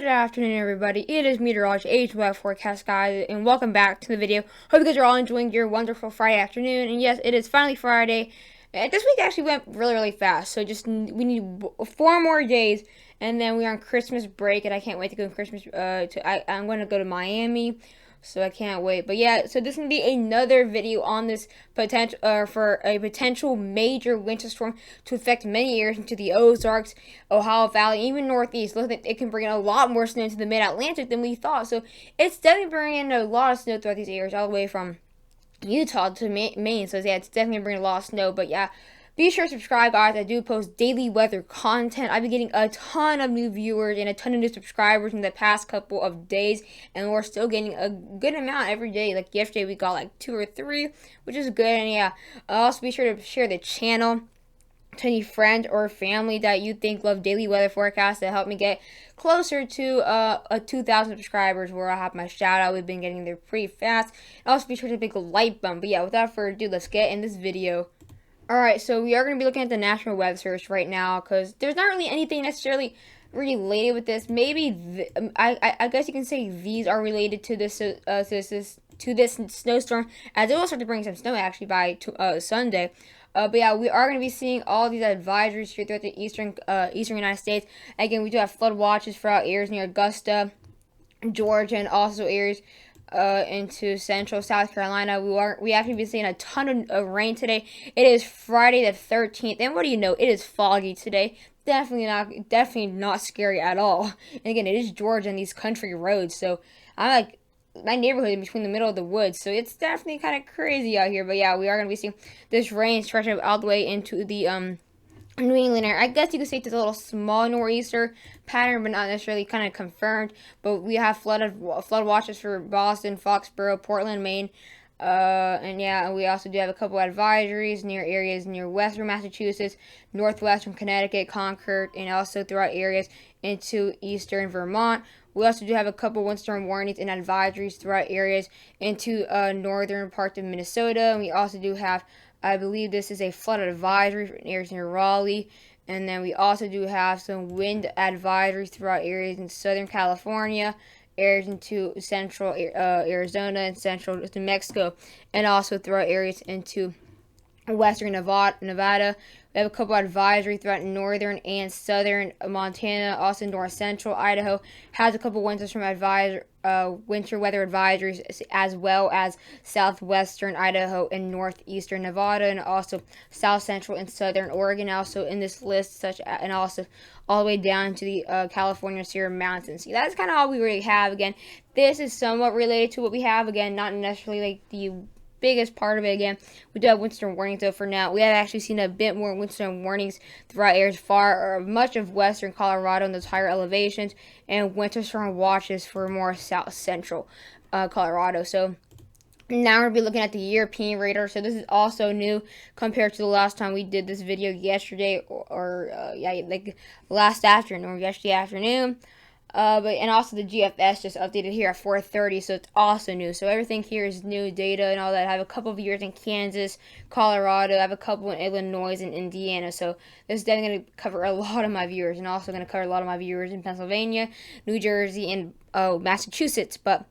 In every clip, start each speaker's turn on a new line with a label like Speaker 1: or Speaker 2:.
Speaker 1: afternoon, everybody. It is meteorologist Weather Forecast, guys, and welcome back to the video. Hope you guys are all enjoying your wonderful Friday afternoon. And yes, it is finally Friday. And this week actually went really fast. So we need 4 more days, and then we're on Christmas break. And I can't wait to go on Christmas. I'm going to go to Miami. So I can't wait. But yeah, so this is going to be another video on this potential for a potential major winter storm to affect many areas into the Ozarks, Ohio Valley, even Northeast. Look, it can bring in a lot more snow into the Mid-Atlantic than we thought. So it's definitely bringing in a lot of snow throughout these areas, all the way from Utah to Maine. So yeah, it's definitely bringing a lot of snow. But yeah, be sure to subscribe, guys. I do post daily weather content. I've been getting a ton of new viewers and a ton of new subscribers in the past couple of days, and we're still getting a good amount every day. Like yesterday, we got like 2 or 3, which is good. And yeah, also be sure to share the channel to any friend or family that you think love daily weather forecasts to help me get closer to 2,000 subscribers, where I have my shout out. We've been getting there pretty fast. And also be sure to make a like button. But yeah, without further ado, let's get in this video. Alright, so we are going to be looking at the National Weather Service right now, because there's not really anything necessarily related with this. Maybe, I guess you can say these are related to this, to this snowstorm, as it will start to bring some snow actually by Sunday. But yeah, we are going to be seeing all these advisories here throughout the eastern United States. Again, we do have flood watches throughout areas near Augusta, Georgia, and also areas into central South Carolina. We actually been seeing a ton of rain today. It is Friday the 13th, and what do you know? It is foggy today. Definitely not scary at all. And again, it is Georgia and these country roads, so I'm like, my neighborhood is between the middle of the woods, so it's definitely kind of crazy out here. But yeah, we are gonna be seeing this rain stretching all the way into the New England area. I guess you could say it's a little small nor'easter pattern, but not necessarily kind of confirmed. But we have flood watches for Boston, Foxborough, Portland, Maine. And yeah, we also do have a couple advisories near areas near western Massachusetts, northwestern Connecticut, Concord, and also throughout areas into eastern Vermont. We also do have a couple windstorm warnings and advisories throughout areas into northern parts of Minnesota. And we also do have, I believe this is a flood advisory for areas near Raleigh. And then we also do have some wind advisories throughout areas in Southern California, areas into central Arizona and central New Mexico, and also throughout areas into western Nevada. We have a couple advisories throughout northern and southern Montana. Also north central Idaho has a couple winter weather advisories, as well as southwestern Idaho and northeastern Nevada, and also south central and southern Oregon. Also in this list, and also all the way down to the California Sierra Mountains. See, that's kind of all we really have. Again, this is somewhat related to what we have. Again, not necessarily like the biggest part of it. Again, we do have windstorm warnings, though. For now, we have actually seen a bit more windstorm warnings throughout areas much of western Colorado and those higher elevations, and winter storm watches for more south central Colorado. So now we're going to be looking at the European radar. So this is also new compared to the last time we did this video yesterday, like last afternoon or yesterday afternoon. And also the GFS just updated here at 4:30, so it's also new. So everything here is new data and all that. I have a couple of viewers in Kansas, Colorado. I have a couple in Illinois and Indiana. So this is definitely going to cover a lot of my viewers, and also going to cover a lot of my viewers in Pennsylvania, New Jersey, and Massachusetts. But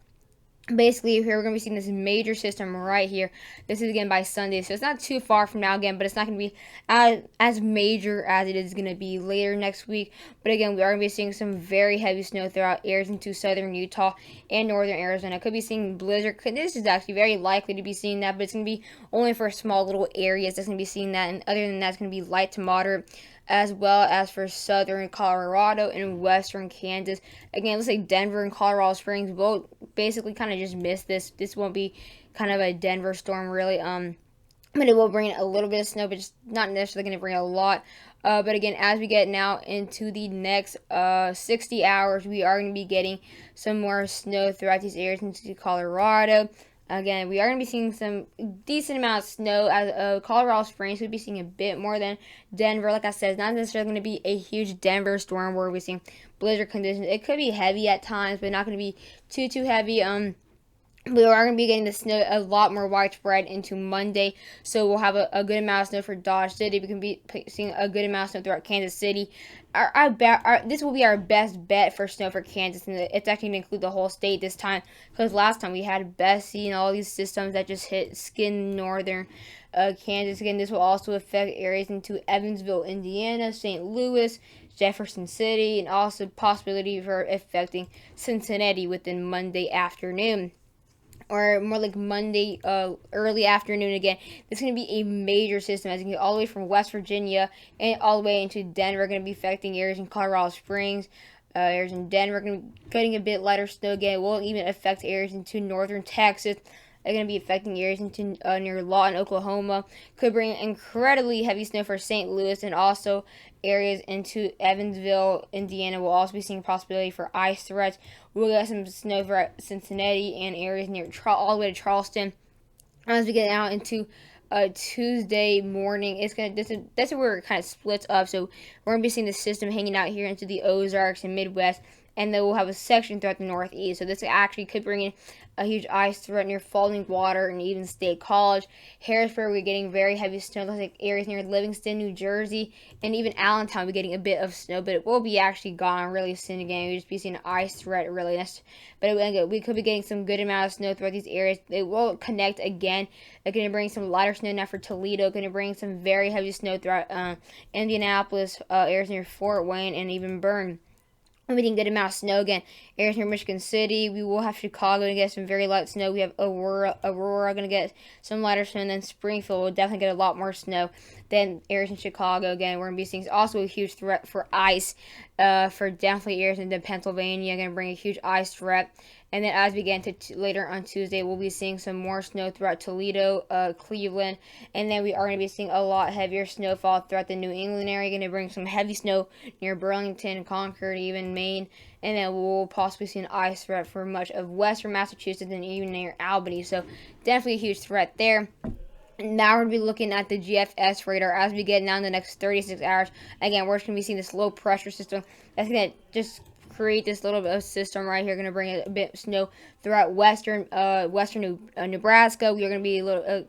Speaker 1: basically, here we're going to be seeing this major system right here. This is again by Sunday, so it's not too far from now again, but it's not going to be as major as it is going to be later next week. But again, we are going to be seeing some very heavy snow throughout areas into southern Utah and northern Arizona. Could be seeing blizzard. This is actually very likely to be seeing that, but it's going to be only for small little areas that's going to be seeing that, and other than that, it's going to be light to moderate, as well as for southern Colorado and western Kansas. Again, let's say Denver and Colorado Springs will basically kind of just miss this. This won't be kind of a Denver storm, really. But it will bring a little bit of snow, but just not necessarily going to bring a lot. But again, as we get now into the next 60 hours, we are going to be getting some more snow throughout these areas into Colorado. Again, we are going to be seeing some decent amount of snow. As Colorado Springs, we'll be seeing a bit more than Denver. Like I said, it's not necessarily going to be a huge Denver storm where we're seeing blizzard conditions. It could be heavy at times, but not going to be too heavy. We are going to be getting the snow a lot more widespread into Monday, so we'll have a good amount of snow for Dodge City. We can be seeing a good amount of snow throughout Kansas City. This will be our best bet for snow for Kansas, and it's actually going to include the whole state this time, because last time we had Bessie and all these systems that just hit skin northern Kansas. Again, this will also affect areas into Evansville, Indiana, St. Louis, Jefferson City, and also possibility for affecting Cincinnati within Monday afternoon, or more like Monday early afternoon again. This is going to be a major system as you get all the way from West Virginia and all the way into Denver. Going to be affecting areas in Colorado Springs, areas in Denver. Going to be getting a bit lighter snow again. It won't even affect areas into northern Texas. They're going to be affecting areas into near Lawton, Oklahoma. Could bring incredibly heavy snow for St. Louis, and also areas into Evansville, Indiana. We'll also be seeing a possibility for ice threats. We'll get some snow for Cincinnati and areas near all the way to Charleston. As we get out into Tuesday morning, that's where it kind of splits up. So we're gonna be seeing the system hanging out here into the Ozarks and Midwest, and then we'll have a section throughout the Northeast. So this actually could bring in a huge ice threat near Falling Water and even State College. Harrisburg, we're getting very heavy snow, like areas near Livingston, New Jersey, and even Allentown, we're getting a bit of snow, but it will be actually gone really soon again. We'll just be seeing an ice threat really. But we could be getting some good amount of snow throughout these areas. They will connect again. They're going to bring some lighter snow now for Toledo. Going to bring some very heavy snow throughout Indianapolis, areas near Fort Wayne, and even Bern. We're getting good amount of snow again. Areas near Michigan City. We will have Chicago to get some very light snow. We have Aurora going to get some lighter snow. And then Springfield will definitely get a lot more snow than areas in Chicago. Again, we're going to be seeing also a huge threat for ice for definitely areas into Pennsylvania. Going to bring a huge ice threat. And then as we get into later on Tuesday, we'll be seeing some more snow throughout Toledo, Cleveland. And then we are going to be seeing a lot heavier snowfall throughout the New England area. Going to bring some heavy snow near Burlington, Concord, even Maine. And then we'll possibly see an ice threat for much of western Massachusetts and even near Albany. So definitely a huge threat there. Now we're going to be looking at the GFS radar as we get now in the next 36 hours. Again, we're just going to be seeing this low pressure system that's going to just create this little bit of system right here. Going to bring a bit of snow throughout western Nebraska. We are going to be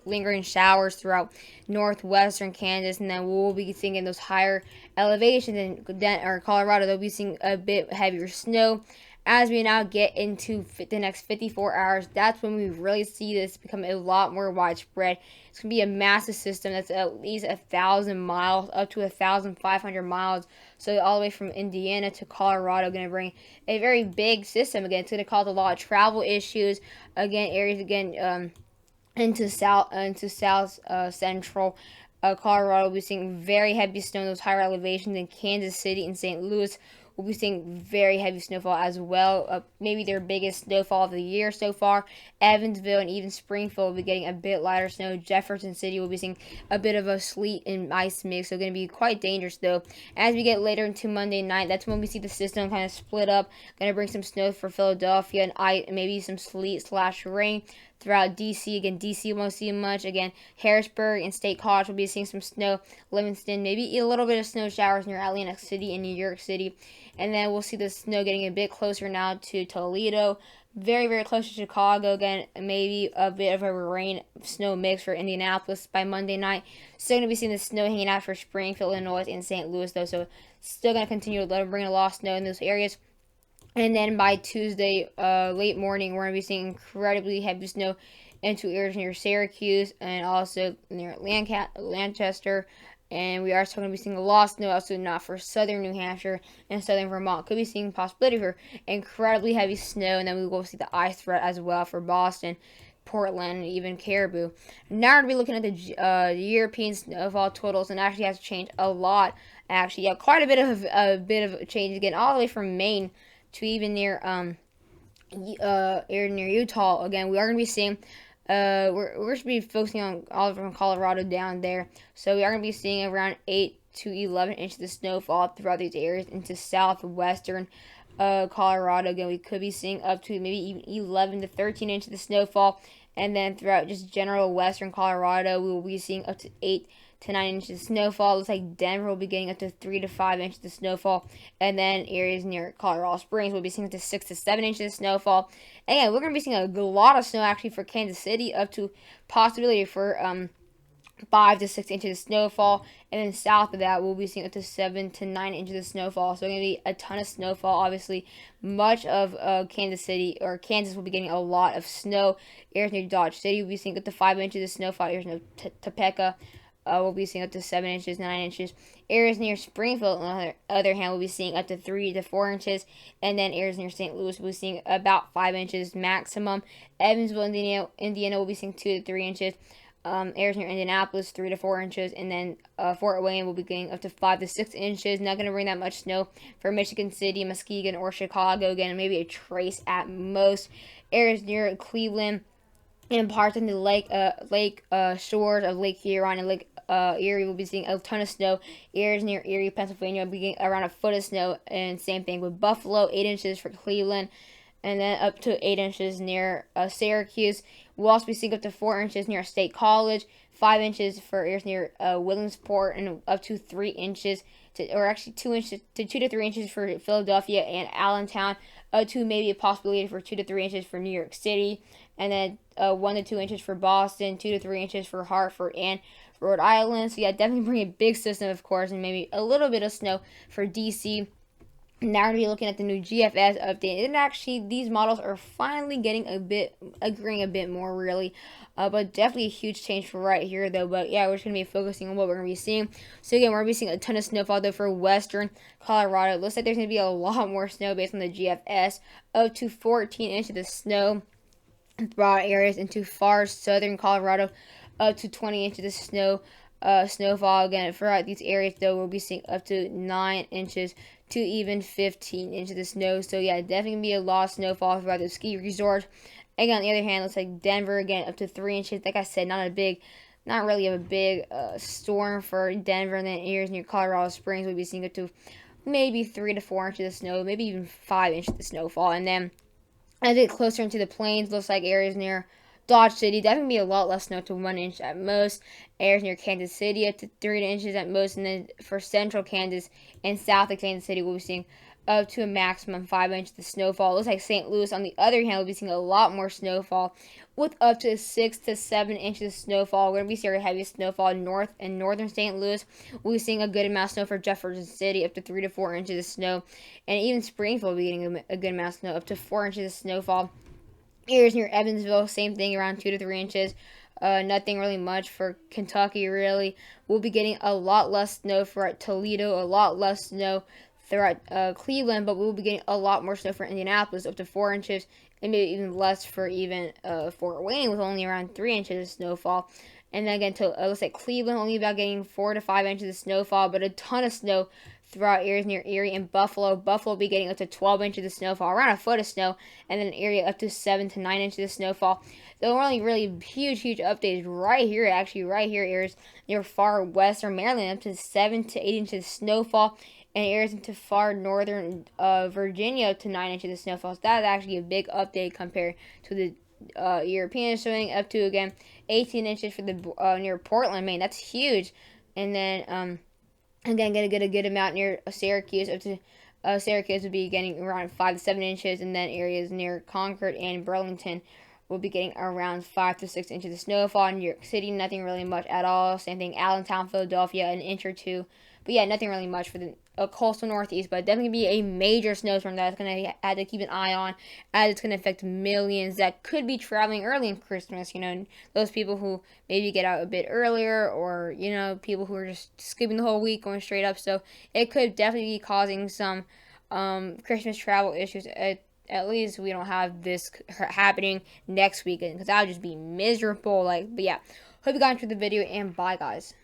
Speaker 1: lingering showers throughout northwestern Kansas, and then we'll be seeing in those higher elevations in Colorado. They'll be seeing a bit heavier snow. As we now get into the next 54 hours, that's when we really see this become a lot more widespread. It's going to be a massive system that's at least 1,000 miles, up to 1,500 miles. So all the way from Indiana to Colorado, going to bring a very big system. Again, it's going to cause a lot of travel issues. Again, areas into south central Colorado. We'll be seeing very heavy snow in those higher elevations in Kansas City and St. Louis. We'll be seeing very heavy snowfall as well. Maybe their biggest snowfall of the year so far. Evansville and even Springfield will be getting a bit lighter snow. Jefferson City will be seeing a bit of a sleet and ice mix. So going to be quite dangerous though. As we get later into Monday night, that's when we see the system kind of split up. Going to bring some snow for Philadelphia and maybe some sleet/rain throughout DC. Again, DC won't see much. Again, Harrisburg and State College will be seeing some snow. Livingston, maybe a little bit of snow showers near Atlantic City and New York City. And then we'll see the snow getting a bit closer now to Toledo. Very, very close to Chicago. Again, maybe a bit of a rain-snow mix for Indianapolis by Monday night. Still going to be seeing the snow hanging out for Springfield, Illinois, and St. Louis, though. So still going to continue to let them bring a lot of snow in those areas. And then by Tuesday, late morning, we're going to be seeing incredibly heavy snow into areas near Syracuse and also near Lancaster. And we are still going to be seeing a lot of snow also not for southern New Hampshire and southern Vermont. Could be seeing possibility for incredibly heavy snow. And then we will see the ice threat as well for Boston, Portland, and even Caribou. Now we're going to be looking at the European snowfall totals, and actually has changed a lot. Actually, yeah, quite a bit of change again, all the way from Maine to even near Utah. Again, we are going to be seeing we're going to be focusing on all from Colorado down there. So we are going to be seeing around 8 to 11 inches of snowfall throughout these areas into southwestern Colorado. Again, we could be seeing up to maybe even 11 to 13 inches of snowfall. And then throughout just general western Colorado, we will be seeing up to 8 to 9 inches of snowfall. Looks like Denver will be getting up to 3 to 5 inches of snowfall, and then areas near Colorado Springs will be seeing up to 6 to 7 inches of snowfall. And we're going to be seeing a lot of snow actually for Kansas City, up to possibility for 5 to 6 inches of snowfall, and then south of that we'll be seeing up to 7 to 9 inches of snowfall. So going to be a ton of snowfall. Obviously, much of Kansas will be getting a lot of snow. Areas near Dodge City will be seeing up to 5 inches of snowfall. Areas near Topeka we'll be seeing up to 7 inches, 9 inches. Areas near Springfield, on the other hand, will be seeing up to 3 to 4 inches. And then areas near St. Louis will be seeing about 5 inches maximum. Evansville, Indiana will be seeing 2 to 3 inches. Areas near Indianapolis, 3 to 4 inches, and then Fort Wayne will be getting up to 5 to 6 inches. Not going to bring that much snow for Michigan City, Muskegon, or Chicago. Again, maybe a trace at most. Areas near Cleveland and parts in the lake shores of Lake Huron and Lake Erie will be seeing a ton of snow. Areas near Erie, Pennsylvania will be getting around a foot of snow, and same thing with Buffalo, 8 inches for Cleveland, and then up to 8 inches near Syracuse. We'll also be seeing up to 4 inches near State College, 5 inches for areas near Williamsport, and up to 3 inches, or actually 2 inches to 2 to 3 inches for Philadelphia and Allentown, to maybe a possibility for 2 to 3 inches for New York City, and then 1 to 2 inches for Boston, 2 to 3 inches for Hartford and Rhode Island. So yeah, definitely bring a big system, of course, and maybe a little bit of snow for DC. Now we're going to be looking at the new GFS update. And actually, these models are finally getting agreeing a bit more, really. But definitely a huge change for right here, though. But yeah, we're just going to be focusing on what we're going to be seeing. So again, we're going to be seeing a ton of snowfall, though, for western Colorado. It looks like there's going to be a lot more snow based on the GFS, up to 14 inches of snow in broad areas into far southern Colorado, up to 20 inches of snow. Snowfall again throughout these areas, though we'll be seeing up to 9 inches to even 15 inches of snow. So yeah, definitely gonna be a lot of snowfall throughout the ski resorts. Again, on the other hand, looks like Denver again up to 3 inches. Like I said, not really a big storm for Denver. And then areas near Colorado Springs we'll be seeing up to maybe 3 to 4 inches of snow, maybe even 5 inches of snowfall. And then as we get closer into the plains, looks like areas near Dodge City, definitely be a lot less snow, to 1 inch at most. Areas near Kansas City up to 3 inches at most. And then for central Kansas and south of Kansas City, we'll be seeing up to a maximum 5 inches of snowfall. It looks like St. Louis, on the other hand, will be seeing a lot more snowfall with up to 6 to 7 inches of snowfall. We're going to be seeing our heaviest snowfall north and northern St. Louis. We'll be seeing a good amount of snow for Jefferson City, up to 3 to 4 inches of snow. And even Springfield will be getting a good amount of snow, up to 4 inches of snowfall. Areas near Evansville, same thing, around 2 to 3 inches. Nothing really much for Kentucky, really. We'll be getting a lot less snow for Toledo, a lot less snow throughout Cleveland, but we'll be getting a lot more snow for Indianapolis, up to 4 inches, and maybe even less for even Fort Wayne, with only around 3 inches of snowfall. And then again, looks like Cleveland only about getting 4 to 5 inches of snowfall, but a ton of snow throughout areas near Erie and Buffalo. Buffalo will be getting up to 12 inches of snowfall, around a foot of snow, and then an area up to 7 to 9 inches of snowfall. The only really huge updates right here, areas near far western Maryland, up to 7 to 8 inches of snowfall, and areas into far northern Virginia to 9 inches of snowfall. So that's actually a big update compared to the European showing up to, again, 18 inches for the near Portland, Maine. That's huge. And then again, gonna get a good amount near Syracuse. Up to Syracuse will be getting around 5 to 7 inches, and then areas near Concord and Burlington will be getting around 5 to 6 inches of snowfall. In New York City, nothing really much at all. Same thing, Allentown, Philadelphia, an inch or two. But yeah, nothing really much for the coastal Northeast, but definitely be a major snowstorm that's going to have to keep an eye on, as it's going to affect millions that could be traveling early in Christmas. Those people who maybe get out a bit earlier, or people who are just skipping the whole week, going straight up. So it could definitely be causing some Christmas travel issues. At least we don't have this happening next weekend, because that would just be miserable. But yeah, hope you guys enjoyed the video, and bye, guys.